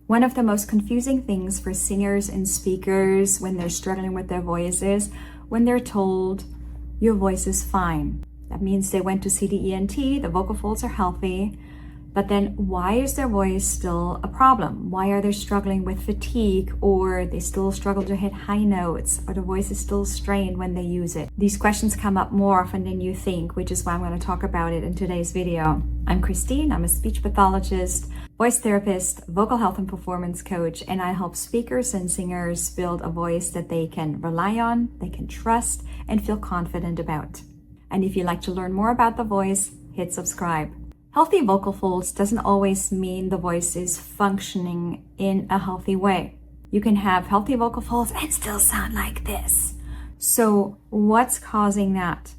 One of the most confusing things for singers and speakers when they're struggling with their voice is when they're told your voice is fine. That means they went to see the ENT, the vocal folds are healthy, but then why is their voice still a problem? Why are they struggling with fatigue, or they still struggle to hit high notes, or the voice is still strained when they use it? These questions come up more often than you think, which is why I'm going to talk about it in today's video. I'm Christine, I'm a speech pathologist, voice therapist, vocal health and performance coach, and I help speakers and singers build a voice that they can rely on, they can trust, and feel confident about. And if you'd like to learn more about the voice, hit subscribe. Healthy vocal folds doesn't always mean the voice is functioning in a healthy way. You can have healthy vocal folds and still sound like this. So what's causing that?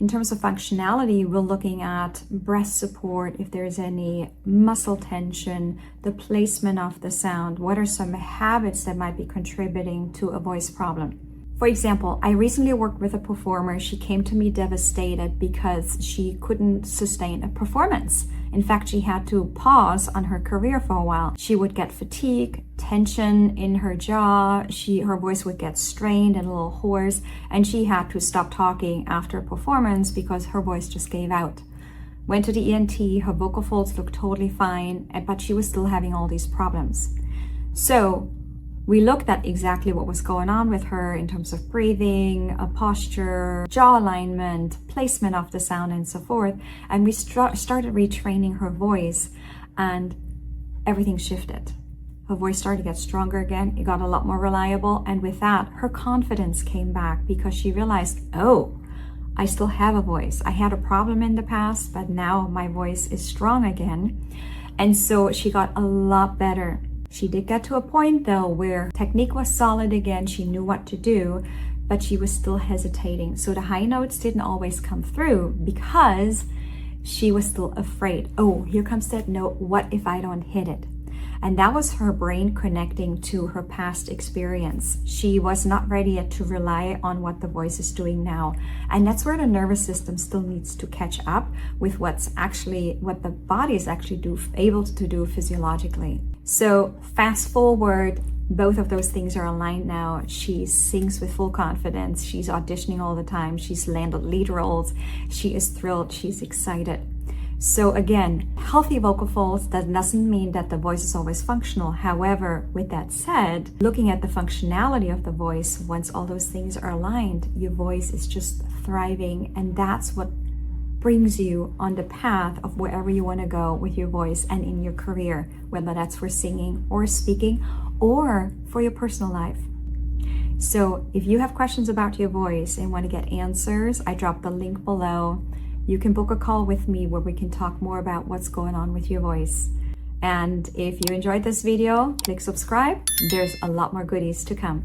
In terms of functionality, we're looking at breath support, if there's any muscle tension, the placement of the sound, what are some habits that might be contributing to a voice problem. For example, I recently worked with a performer. She came to me devastated because she couldn't sustain a performance. In fact, she had to pause on her career for a while. She would get fatigue, tension in her jaw, her voice would get strained and a little hoarse, and she had to stop talking after a performance because her voice just gave out. Went to the ENT, her vocal folds looked totally fine, but she was still having all these problems. So we looked at exactly what was going on with her in terms of breathing, posture, jaw alignment, placement of the sound, and so forth. And we started retraining her voice, and everything shifted. Her voice started to get stronger again. It got a lot more reliable. And with that, her confidence came back because she realized, oh, I still have a voice. I had a problem in the past, but now my voice is strong again. And so she got a lot better. She did get to a point though where technique was solid again, she knew what to do, but she was still hesitating. So the high notes didn't always come through because she was still afraid. Oh, here comes that note, what if I don't hit it? And that was her brain connecting to her past experience. She was not ready yet to rely on what the voice is doing now. And that's where the nervous system still needs to catch up with what the body is actually able to do physiologically. So fast forward, both of those things are aligned now. She sings with full confidence. She's auditioning all the time. She's landed lead roles. She is thrilled. She's excited. So again, healthy vocal folds, that doesn't mean that the voice is always functional. However, with that said, looking at the functionality of the voice, once all those things are aligned, your voice is just thriving, and that's what brings you on the path of wherever you want to go with your voice and in your career, whether that's for singing or speaking or for your personal life. So if you have questions about your voice and want to get answers, I dropped the link below. You can book a call with me where we can talk more about what's going on with your voice. And if you enjoyed this video, click subscribe. There's a lot more goodies to come.